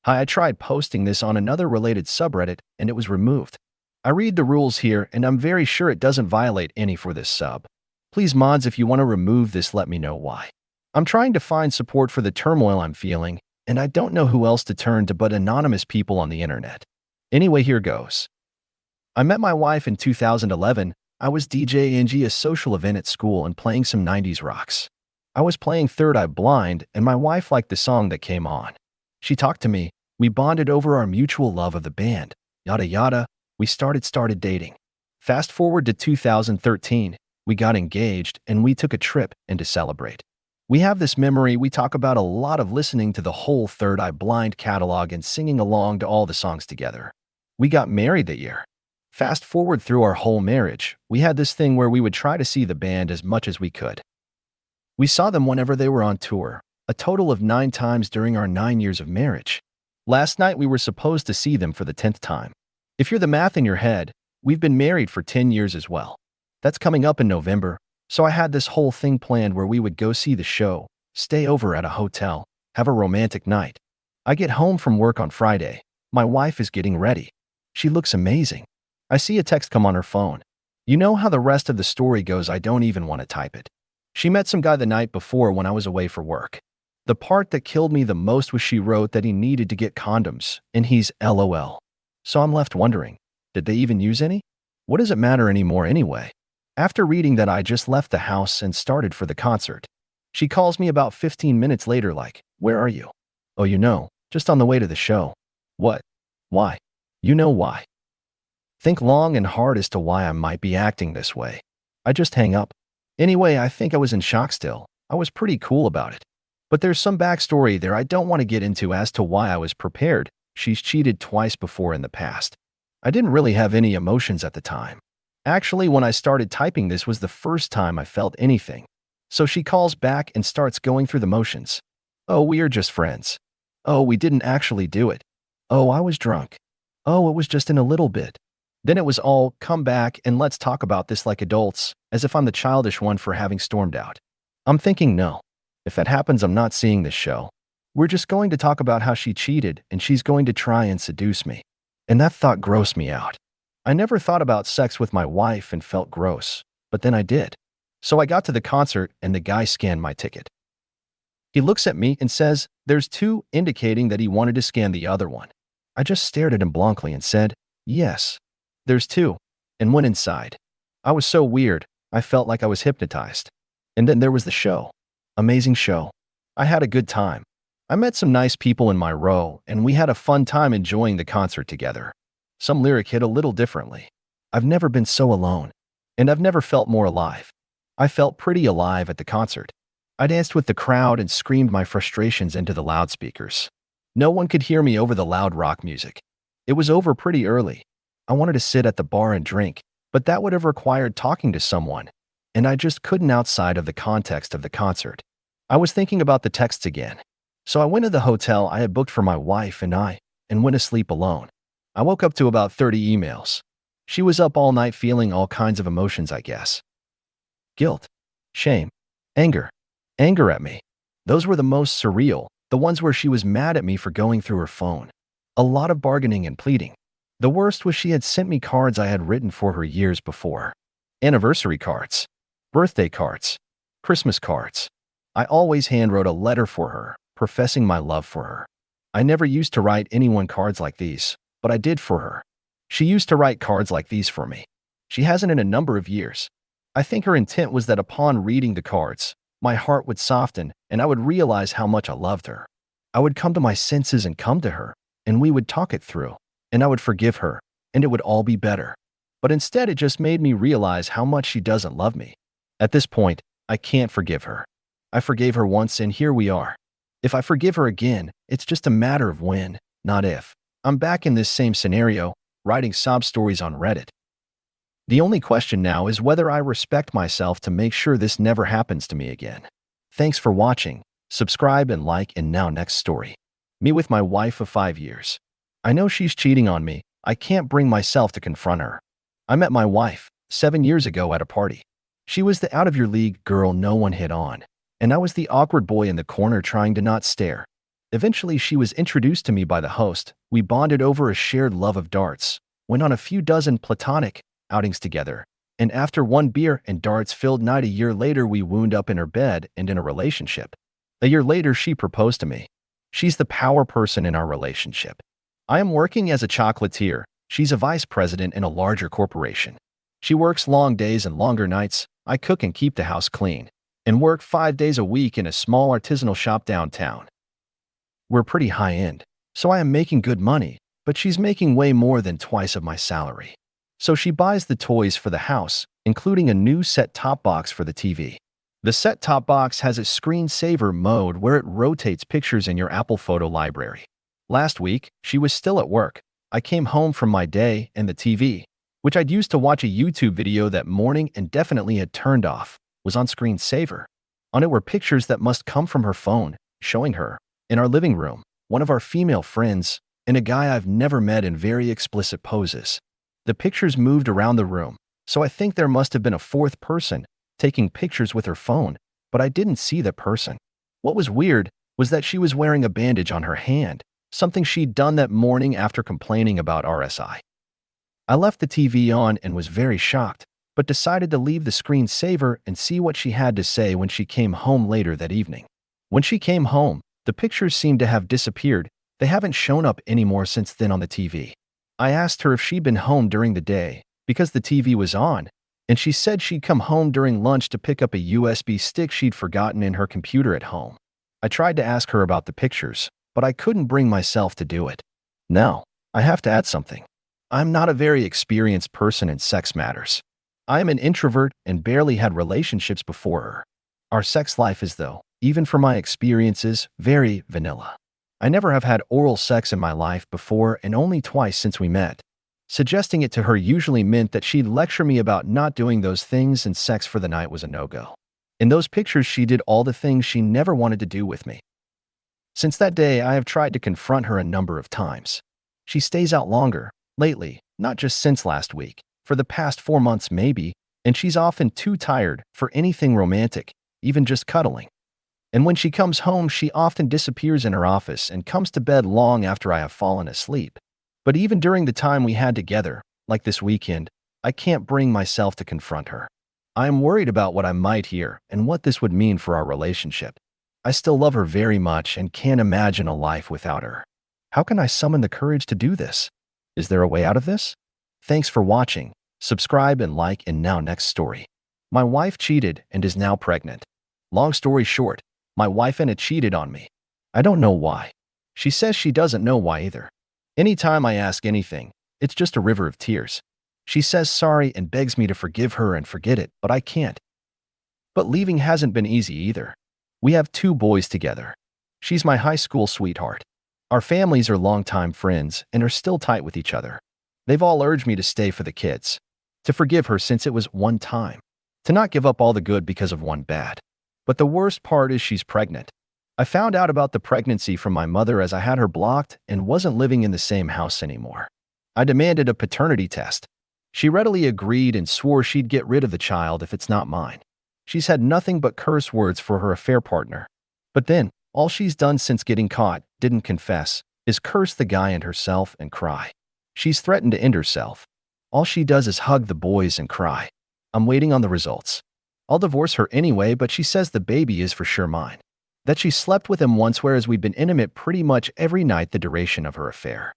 Hi, I tried posting this on another related subreddit and it was removed. I read the rules here and I'm very sure it doesn't violate any for this sub. Please mods, if you want to remove this, let me know why. I'm trying to find support for the turmoil I'm feeling, and I don't know who else to turn to but anonymous people on the internet. Anyway, here goes. I met my wife in 2011. I was DJing a social event at school and playing some 90s rocks. I was playing Third Eye Blind and my wife liked the song that came on. She talked to me, we bonded over our mutual love of the band, yada yada, we started dating. Fast forward to 2013, we got engaged and we took a trip and to celebrate. We have this memory we talk about a lot of listening to the whole Third Eye Blind catalog and singing along to all the songs together. We got married that year. Fast forward through our whole marriage, we had this thing where we would try to see the band as much as we could. We saw them whenever they were on tour, a total of 9 times during our 9 years of marriage. Last night we were supposed to see them for the 10th time. If you're the math in your head, we've been married for 10 years as well. That's coming up in November, so I had this whole thing planned where we would go see the show, stay over at a hotel, have a romantic night. I get home from work on Friday. My wife is getting ready. She looks amazing. I see a text come on her phone. You know how the rest of the story goes, I don't even want to type it. She met some guy the night before when I was away for work. The part that killed me the most was she wrote that he needed to get condoms, and he's LOL. So I'm left wondering, did they even use any? What does it matter anymore anyway? After reading that, I just left the house and started for the concert. She calls me about 15 minutes later like, where are you? Oh, just on the way to the show. What? Why? You know why. Think long and hard as to why I might be acting this way. I just hang up. Anyway, I think I was in shock still. I was pretty cool about it. But there's some backstory there I don't want to get into as to why I was prepared. She's cheated twice before in the past. I didn't really have any emotions at the time. Actually, when I started typing, this was the first time I felt anything. So she calls back and starts going through the motions. Oh, we are just friends. Oh, we didn't actually do it. Oh, I was drunk. Oh, it was just in a little bit. Then it was all, come back and let's talk about this like adults, as if I'm the childish one for having stormed out. I'm thinking, no. If that happens, I'm not seeing this show. We're just going to talk about how she cheated and she's going to try and seduce me. And that thought grossed me out. I never thought about sex with my wife and felt gross, but then I did. So I got to the concert and the guy scanned my ticket. He looks at me and says, there's 2, indicating that he wanted to scan the other one. I just stared at him blankly and said, yes, there's 2, and went inside. I was so weird, I felt like I was hypnotized. And then there was the show. Amazing show. I had a good time. I met some nice people in my row, and we had a fun time enjoying the concert together. Some lyric hit a little differently. I've never been so alone. And I've never felt more alive. I felt pretty alive at the concert. I danced with the crowd and screamed my frustrations into the loudspeakers. No one could hear me over the loud rock music. It was over pretty early. I wanted to sit at the bar and drink, but that would have required talking to someone, and I just couldn't outside of the context of the concert. I was thinking about the texts again. So I went to the hotel I had booked for my wife and went to sleep alone. I woke up to about 30 emails. She was up all night feeling all kinds of emotions, I guess. Guilt, shame, anger at me. Those were the most surreal, the ones where she was mad at me for going through her phone. A lot of bargaining and pleading. The worst was she had sent me cards I had written for her years before. Anniversary cards, birthday cards, Christmas cards. I always handwrote a letter for her, professing my love for her. I never used to write anyone cards like these, but I did for her. She used to write cards like these for me. She hasn't in a number of years. I think her intent was that upon reading the cards, my heart would soften and I would realize how much I loved her. I would come to my senses and come to her, and we would talk it through, and I would forgive her, and it would all be better. But instead, it just made me realize how much she doesn't love me. At this point, I can't forgive her. I forgave her once and here we are. If I forgive her again, it's just a matter of when, not if. I'm back in this same scenario, writing sob stories on Reddit. The only question now is whether I respect myself to make sure this never happens to me again. Thanks for watching. Subscribe and like, and now next story. Me with my wife of 5 years. I know she's cheating on me. I can't bring myself to confront her. I met my wife 7 years ago at a party. She was the out-of-your-league girl no one hit on, and I was the awkward boy in the corner trying to not stare. Eventually, she was introduced to me by the host. We bonded over a shared love of darts, went on a few dozen platonic outings together, and after one beer and darts-filled night a year later, we wound up in her bed and in a relationship. A year later, she proposed to me. She's the power person in our relationship. I am working as a chocolatier. She's a vice president in a larger corporation. She works long days and longer nights. I cook and keep the house clean, and work 5 days a week in a small artisanal shop downtown. We're pretty high-end, so I am making good money, but she's making way more than twice of my salary. So she buys the toys for the house, including a new set-top box for the TV. The set-top box has a screensaver mode where it rotates pictures in your Apple photo library. Last week, she was still at work. I came home from my day and the TV, which I'd used to watch a YouTube video that morning and definitely had turned off, was on screensaver. On it were pictures that must come from her phone, showing her, in our living room, one of our female friends, and a guy I've never met in very explicit poses. The pictures moved around the room, so I think there must have been a fourth person taking pictures with her phone, but I didn't see the person. What was weird was that she was wearing a bandage on her hand, something she'd done that morning after complaining about RSI. I left the TV on and was very shocked, but decided to leave the screensaver and see what she had to say when she came home later that evening. When she came home, the pictures seemed to have disappeared. They haven't shown up anymore since then on the TV. I asked her if she'd been home during the day, because the TV was on, and she said she'd come home during lunch to pick up a USB stick she'd forgotten in her computer at home. I tried to ask her about the pictures, but I couldn't bring myself to do it. Now, I have to add something. I'm not a very experienced person in sex matters. I am an introvert and barely had relationships before her. Our sex life is, though, even for my experiences, very vanilla. I never have had oral sex in my life before and only twice since we met. Suggesting it to her usually meant that she'd lecture me about not doing those things, and sex for the night was a no-go. In those pictures, she did all the things she never wanted to do with me. Since that day, I have tried to confront her a number of times. She stays out longer, lately, not just since last week, for the past 4 months maybe, and she's often too tired for anything romantic, even just cuddling. And when she comes home, she often disappears in her office and comes to bed long after I have fallen asleep. But even during the time we had together, like this weekend, I can't bring myself to confront her. I am worried about what I might hear and what this would mean for our relationship. I still love her very much and can't imagine a life without her. How can I summon the courage to do this? Is there a way out of this? Thanks for watching. Subscribe and like. And now, next story. My wife cheated and is now pregnant. Long story short, my wife Anna cheated on me. I don't know why. She says she doesn't know why either. Anytime I ask anything, it's just a river of tears. She says sorry and begs me to forgive her and forget it, but I can't. But leaving hasn't been easy either. We have 2 boys together. She's my high school sweetheart. Our families are longtime friends and are still tight with each other. They've all urged me to stay for the kids, to forgive her since it was one time, to not give up all the good because of one bad. But the worst part is she's pregnant. I found out about the pregnancy from my mother as I had her blocked and wasn't living in the same house anymore. I demanded a paternity test. She readily agreed and swore she'd get rid of the child if it's not mine. She's had nothing but curse words for her affair partner. But then, all she's done since getting caught, didn't confess, is curse the guy and herself and cry. She's threatened to end herself. All she does is hug the boys and cry. I'm waiting on the results. I'll divorce her anyway, but she says the baby is for sure mine. That she slept with him once, whereas we've been intimate pretty much every night the duration of her affair.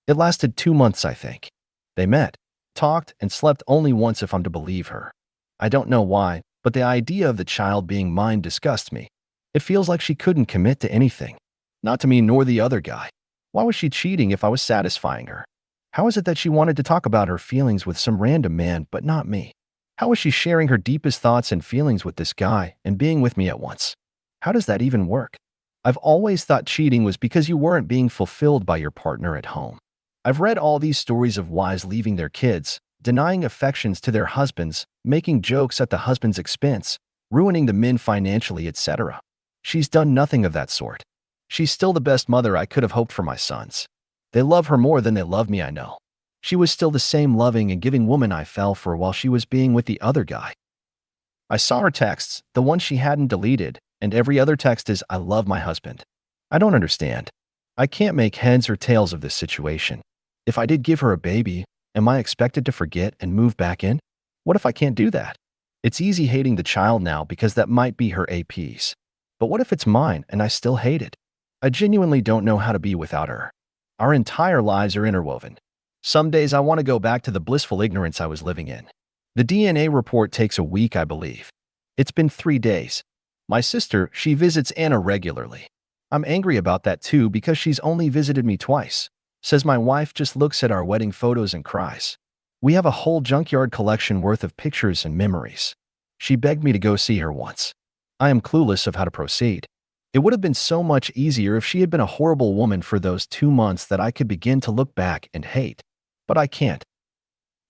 It lasted 2 months, I think. They met, talked, and slept only once if I'm to believe her. I don't know why, but the idea of the child being mine disgusts me. It feels like she couldn't commit to anything. Not to me nor the other guy. Why was she cheating if I was satisfying her? How is it that she wanted to talk about her feelings with some random man but not me? How is she sharing her deepest thoughts and feelings with this guy and being with me at once? How does that even work? I've always thought cheating was because you weren't being fulfilled by your partner at home. I've read all these stories of wives leaving their kids, denying affections to their husbands, making jokes at the husband's expense, ruining the men financially, etc. She's done nothing of that sort. She's still the best mother I could have hoped for my sons. They love her more than they love me, I know. She was still the same loving and giving woman I fell for while she was being with the other guy. I saw her texts, the one she hadn't deleted, and every other text is, I love my husband. I don't understand. I can't make heads or tails of this situation. If I did give her a baby, am I expected to forget and move back in? What if I can't do that? It's easy hating the child now because that might be her AP's. But what if it's mine and I still hate it? I genuinely don't know how to be without her. Our entire lives are interwoven. Some days I want to go back to the blissful ignorance I was living in. The DNA report takes a week, I believe. It's been 3 days. My sister, she visits Anna regularly. I'm angry about that too because she's only visited me twice. Says my wife just looks at our wedding photos and cries. We have a whole junkyard collection worth of pictures and memories. She begged me to go see her once. I am clueless of how to proceed. It would have been so much easier if she had been a horrible woman for those 2 months that I could begin to look back and hate. But I can't.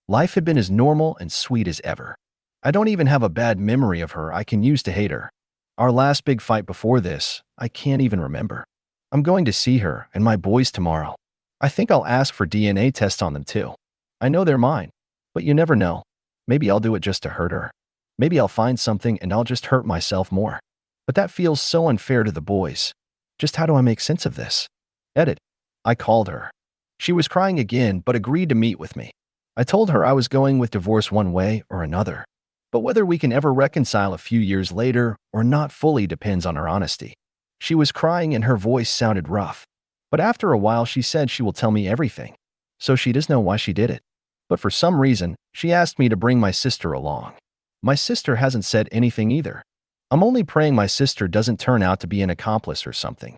Life had been as normal and sweet as ever. I don't even have a bad memory of her I can use to hate her. Our last big fight before this, I can't even remember. I'm going to see her and my boys tomorrow. I think I'll ask for DNA tests on them too. I know they're mine, but you never know. Maybe I'll do it just to hurt her. Maybe I'll find something and I'll just hurt myself more. But that feels so unfair to the boys. Just how do I make sense of this? Edit. I called her. She was crying again but agreed to meet with me. I told her I was going with divorce one way or another. But whether we can ever reconcile a few years later or not fully depends on her honesty. She was crying and her voice sounded rough. But after a while she said she will tell me everything. So she does know why she did it. But for some reason, she asked me to bring my sister along. My sister hasn't said anything either. I'm only praying my sister doesn't turn out to be an accomplice or something.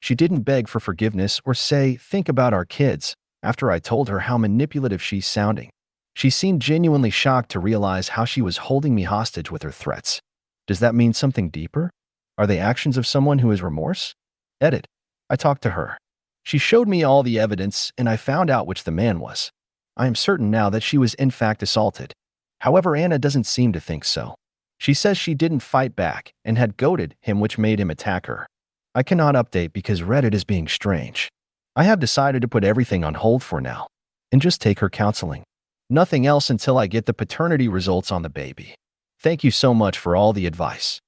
She didn't beg for forgiveness or say, think about our kids, after I told her how manipulative she's sounding. She seemed genuinely shocked to realize how she was holding me hostage with her threats. Does that mean something deeper? Are they actions of someone who has remorse? Edit. I talked to her. She showed me all the evidence and I found out which the man was. I am certain now that she was in fact assaulted. However, Anna doesn't seem to think so. She says she didn't fight back and had goaded him, which made him attack her. I cannot update because Reddit is being strange. I have decided to put everything on hold for now and just take her counseling. Nothing else until I get the paternity results on the baby. Thank you so much for all the advice.